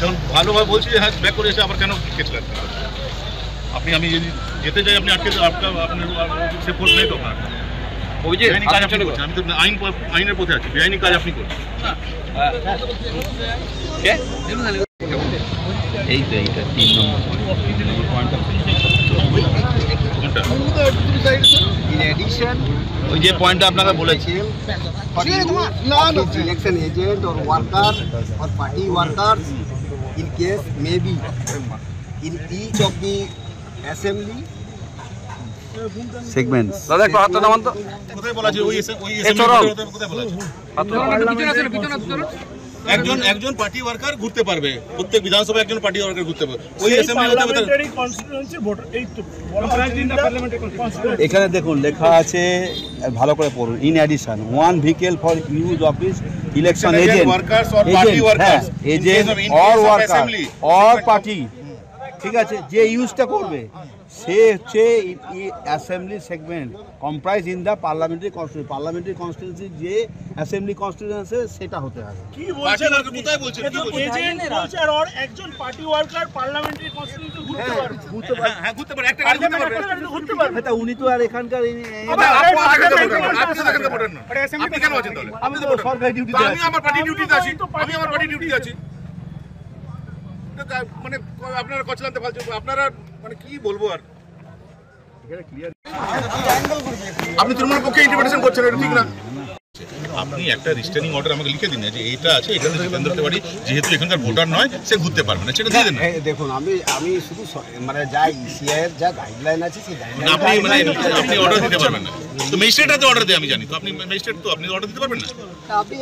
যখন ভালোভাবে বলছি যে হ্যাঁ ব্যাক করে এসে আবার কেন কেস লাগবে? আপনি আমি যদি যেতে চাই আপনি আটকে সে ফোর্স নেই তো আপনার বেআইনি কাজ আপনি করছেন। আমি তো আইনের পথে আছি, বেআইনি কাজ আপনি করছেন। এই তো এইটা 3 নম্বর পয়েন্ট। কোনটা? In addition, ওই যে পয়েন্টটা আপনারা বলেছি for election agent or workers or party workers, in case maybe in each of the assembly segments. দাদা একটু হাতটা নামান তো। কোথায় বলা আছে? ওই কোথায় বলা আছে? একজন পার্টি ওয়ার্কার ঘুরতে পারবে, প্রত্যেক বিধানসভায় একজন পার্টি ওয়ার্কার ঘুরতে পারবে। ওই এখানে দেখুন লেখা আছে, ভালো করে পড়ুন। In addition 1 vehicle for use of his election agent or worker or party, ঠিক আছে, যে ইউজটা করবে সে হচ্ছে assembly segment comprise in the parliamentary constituency যে অ্যাসেম্বলি কনস্টিটিউয়েন্সি সেটা হতে হবে। কি বলছেন? কোথায় বলছেন? কি বলছেন? এজেন্ট বলছে আর একজন পার্টি ওয়ার্কার পার্লামেন্টারি কনস্টিটিউয়েন্সি ঘুরতে পারবে। হ্যাঁ ঘুরতে পারে, একটা গাড়ি ঘুরতে পারবে। এটা উনি তো আর এখানকার আপনি কেন আছেন তাহলে? আমি তো সরকারি ডিউটি আমি আমার পার্টি ডিউটিতে আছি, আছি। মানে আপনারা কচলাতে ফালছে, আপনারা মানে কি বলবো আর? আপনি তৃণমূলের পক্ষে ইন্টারপ্রিটেশন করছেন, এটা ঠিক না। আপনি একটা রিস্টেনিং অর্ডার আমাকে লিখে দিন যে এইটা আছে, এখানে জিতেন্দ্র বাড়ি যেহেতু এখানকার ভোটার নয় সে ঘুরতে পারবে না, সেটা দিয়ে দেন। দেখুন আমি শুধু মানে যা ইসিআই এর যা গাইডলাইন আছে সেই গাইডলাইন আপনি অর্ডার দিতে পারবেন না তো ম্যাজিস্ট্রেট হাতে অর্ডার দেয় আমি জানি, তো আপনি ম্যাজিস্ট্রেট তো আপনি অর্ডার দিতে পারবেন না। আপনি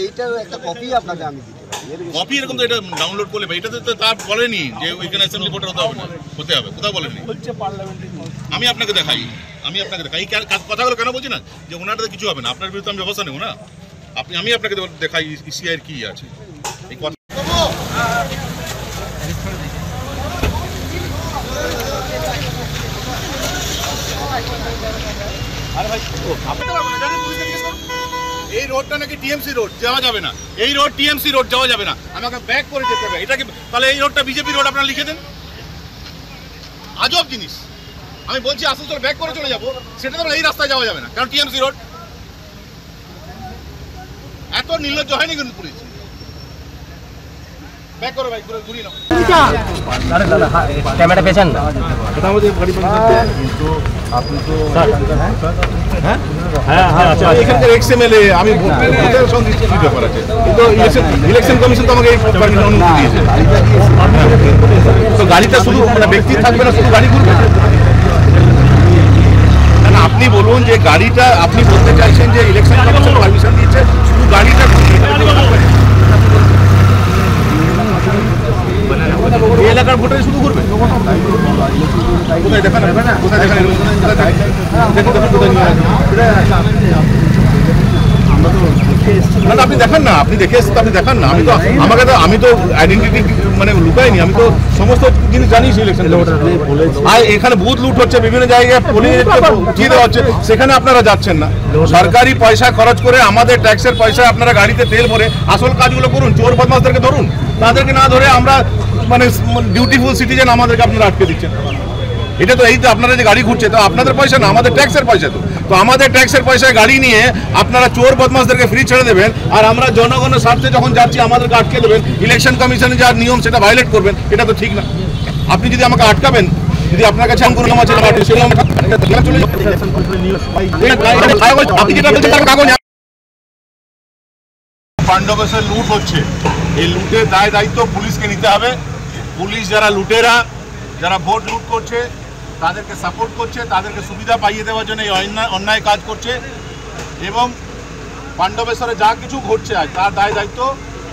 এইটার একটা কপি আপনাকে আমি দিতে পারি। কপি এরকম তো এটা ডাউনলোড করলে ভাই, এটা তো তার বলেনি যে ওইখানে অ্যাসেম্বলি ভোটার হতে হবে না, হতে হবে, কোথাও বলেনি। আমি আপনাকে দেখাই এই কথাগুলো কেন বলছি না যে ওনারটা কিছু হবে না, আপনার বিরুদ্ধে আমি ব্যবস্থা নেব না। আমি আপনাকে দেখাই ইসিআই এর কি আছে এই কথা। এই রোডটা নাকি টিএমসি রোড, যাওয়া যাবে না। এই রোড টিএমসি রোড, যাওয়া যাবে না। আমাকে ব্যাক করে যেতে হবে। এটা কি তাহলে এই রোডটা বিজেপি রোড আপনারা লিখে দেন? আজব জিনিস। আমি বলছি আসানসোল ব্যাক করে চলে যাবো, সেটা তো এই রাস্তায় যাওয়া যাবে না, কারণ টিএমসি রোড। এত নির্লজ্জ হয়নি কিন্তু পুলিশ। ব্যাক করো ভাই, ঘুরিয়ে নাও। ক্যামেরা পেছন না এখানকার এক্সএমএলএ আমি ভোটের সঙ্গে কি ব্যাপার আছে? কিন্তু ইলেকশন কমিশন তো আমাকে এই অনুমতি দিয়েছে। তো গাড়িটা শুধু ব্যক্তি থাকবে না, শুধু গাড়ি ঘুরবে না। আপনি বলুন যে গাড়িটা, আপনি বলতে চাইছেন যে ইলেকশন কমিশন পারমিশন দিয়েছে শুধু গাড়িটা এই এলাকার ভোটারে শুধু ঘুরবে? কোথায় দেখান, কোথায় দেখান, আপনি দেখান না, আপনি দেখে এসেছেন, আপনি দেখান না। আমি তো আইডেন্টিটি মানে লুকাইনি, আমি তো সমস্ত জিনিস জানি ইলেকশন। আর এখানে বুথ লুট হচ্ছে, বিভিন্ন জায়গায় উঠিয়ে দেওয়া হচ্ছে, সেখানে আপনারা যাচ্ছেন না। সরকারি পয়সা খরচ করে আমাদের ট্যাক্সের পয়সা আপনারা গাড়িতে তেল ভরে আসল কাজগুলো করুন। চোর বদমাশদেরকে ধরুন, তাদেরকে না ধরে আমরা মানে ডিউটিফুল সিটিজেন আমাদেরকে আপনারা আটকে দিচ্ছেন। এটা তো এই তো আপনারা যে গাড়ি ঘুরছে, তো আপনাদের পয়সা না, আমাদের ট্যাক্সের পয়সা। তো আমাদের ট্যাক্সের পয়সায় গাড়ি নিয়ে আপনারা চোর বদমাশদেরকে ফ্রি ছেড়ে দেবেন, আর আমরা জনগণের স্বার্থে যখন যাচ্ছি আমাদেরকে আটকে দেবেন। ইলেকশন কমিশনের যা নিয়ম সেটা ভায়োলেট করবেন, এটা তো ঠিক না। আপনি যদি আমাকে আটকাবেন, যদি আপনার কাছে আমি কোনো নাম আছে পাণ্ডবেশ্বর লুট হচ্ছে, এই লুটের দায় দায়িত্ব পুলিশকে নিতে হবে। পুলিশ যারা লুটেরা, যারা ভোট লুট করছে, তাদেরকে সাপোর্ট করছে, তাদেরকে সুবিধা পাইয়ে দেওয়ার জন্য এই অন্যায় কাজ করছে। এবং পাণ্ডবেশ্বরে যা কিছু ঘটছে আজ, তার দায় দায়িত্ব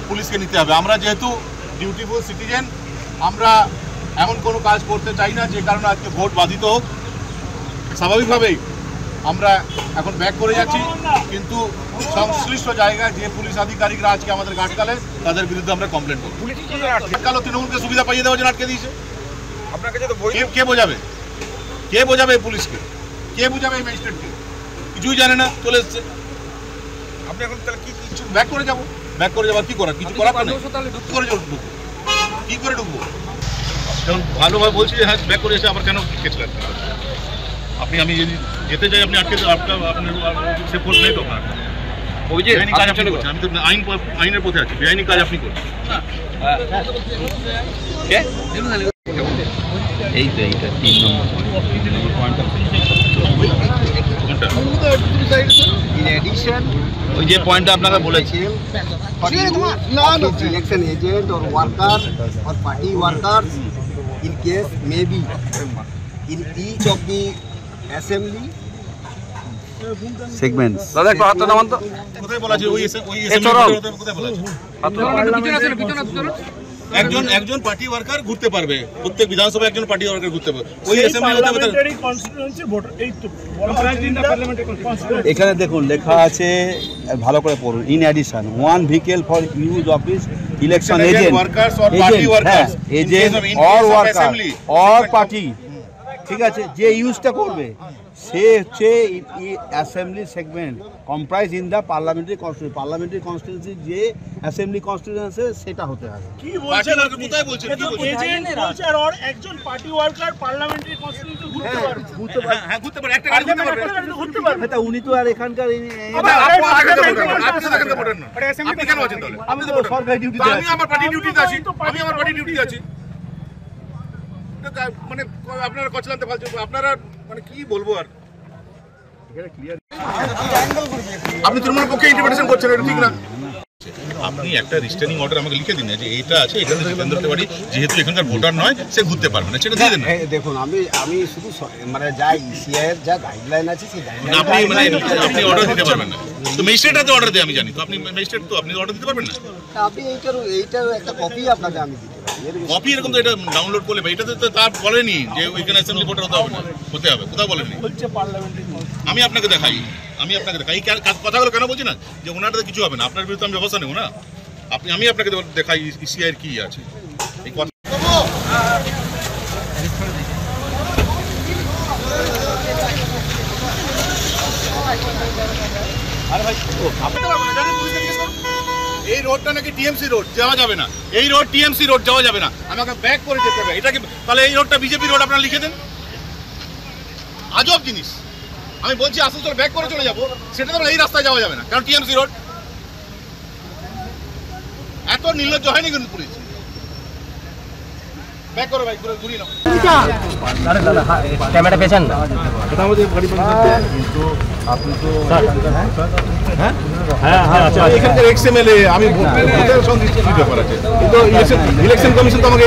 পুলিশকে নিতে হবে। আমরা যেহেতু ডিউটিফুল সিটিজেন, আমরা এমন কোনো কাজ করতে চাই না যে কারণে আজকে ভোট বাধিত হোক। স্বাভাবিকভাবেই আমরা এখন ব্যাক করে যাচ্ছি, কিন্তু সংশ্লিষ্ট জায়গায় যে পুলিশ আধিকারিকরা আজকে আমাদের আটকালে তাদের বিরুদ্ধে আমরা কমপ্লেন করব। আটকালো তৃণমূলকে সুবিধা পাইয়ে দেওয়ার জন্য আটকে দিয়েছে। আপনার কাছে তো কে বোঝাবে? কে বোঝাবে পুলিশকে? কে বোঝাবে এই ম্যাজিস্ট্রেটকে? কিছুই জানে না, চলে এসছে। আপনি এখন তাহলে কি কিছু ব্যাক করে যাবো? ব্যাক করে যাবো কি করার? কিছু করার নেই, করে যাবো। কি করে ঢুকবো? যখন ভালোভাবে বলছি যে হ্যাঁ ব্যাক করে এসে আবার কেন কেস লাগবে? আমি যদি যেতে চাই আপনি আটকে আপনার সে ফোর্স নেই তো আপনার বেআইনি কাজ আপনি করছেন। আমি তো আইনের পথে আছি, বেআইনি কাজ আপনি করছেন। এইটা 3 নম্বর পয়েন্টটা কোনটা? In addition, ওই যে পয়েন্টটা আপনারা বলেছি for election agent or worker or party workers, in case maybe in each of the assembly segments. দাদা একটু হাতটা নামান তো। কোথায় বলা আছে? ওই কোথায় বলা আছে? একজন পার্টি ওয়ার্কার ঘুরতে পারবে, প্রত্যেক বিধানসভা একজন পার্টি ওয়ার্কার ঘুরতে পারবে। ওই অ্যাসেম্বলি হতে পারে। পার্লামেন্টারি কনস্টিটিউয়েন্সি ভোটার এই তো বলা হয়। এখানে দেখুন লেখা আছে, ভালো করে পড়ুন। In addition 1 vehicle for use of this election agent, workers or party workers, agent in or case of worker assembly, or party, ঠিক আছে, যে ইউজটা করবে সে হচ্ছে assembly segment comprise in the parliamentary constituency যে অ্যাসেম্বলি কনস্টিটিউন্সি সেটা হতে হবে। কি বলছেন? কোথায় বলছেন? কি বলছেন? এজেন্ট বলছে আর একজন পার্টি ওয়ার্কার পার্লামেন্টারি কনস্টিটিউয়েন্সি ঘুরতে পারবে। হ্যাঁ ঘুরতে পারে, একটা গাড়ি ঘুরতে পারবে। ঘুরতে পারবে। এটা উনি তো আর এখানকার আপনি কেন আছেন তাহলে? আমি তো সরকারি ডিউটিতে আমি আমার পার্টি ডিউটিতে আছি, আছি। মানে আপনারা কচলাতে ফালছে, আপনারা মানে কি বলবো আর? আপনি তৃণমূলের পক্ষে ইন্টারপ্রিটেশন করছেন, এটা ঠিক না। আপনি একটা রিস্টেনিং অর্ডার আমাকে লিখে দিন যে এটা আছে, এখানে জিতেন্দ্র তেওয়ারি যেহেতু এখানকার ভোটার নয় সে ঘুরতে পারবে না, সেটা দিয়ে দেন। দেখুন আমি শুধু মানে যা ইসিআই এর যা গাইডলাইন আছে সেই আপনি অর্ডার দিতে পারবেন না তো ম্যাজিস্ট্রেট তো অর্ডার দেয়, আমি জানি তো আপনি ম্যাজিস্ট্রেট, তো আপনি অর্ডার দিতে পারবেন না। আপনি এইটার একটা কপি আপনাকে আমি দিতে পারি। কপি এরকম তো এটা ডাউনলোড করলে ভাই, এটা তো তার বলেনি যে ওইখানে অ্যাসেম্বলি ভোটার হতে হবে না, হতে হবে, কোথাও বলেনি। বলছে পার্লামেন্টারি আমি আপনাকে দেখাই এই কথাগুলো কেন বলছি না যে ওনারটা কিছু হবে না, আপনার বিরুদ্ধে আমি ব্যবস্থা নেব না। আমি আপনাকে দেখাই ইসিআই এর কি আছে এই কথা। এই রোডটা নাকি টিএমসি রোড, যাওয়া যাবে না। এই রোড টিএমসি রোড, যাওয়া যাবে না, আমাকে ব্যাক করে যেতে হবে। এটা কি তাহলে এই রোডটা বিজেপি রোড আপনারা লিখে দেন? আজব জিনিস। আমি বলছি আসানসোল ব্যাক করে চলে যাবো, সেটা তো এই রাস্তায় যাওয়া যাবে না, কারণ টিএমসি রোড। এত নির্লজ্জ হয়নি কিন্তু পুলিশ। ব্যাক করো ভাই, ঘুরিয়ে নাও। ক্যামেরা পেছান না। এখানকার এক্সএমএলএ আমি ভোটের সঙ্গে কি ব্যাপার আছে? ইলেকশন কমিশন তো আমাকে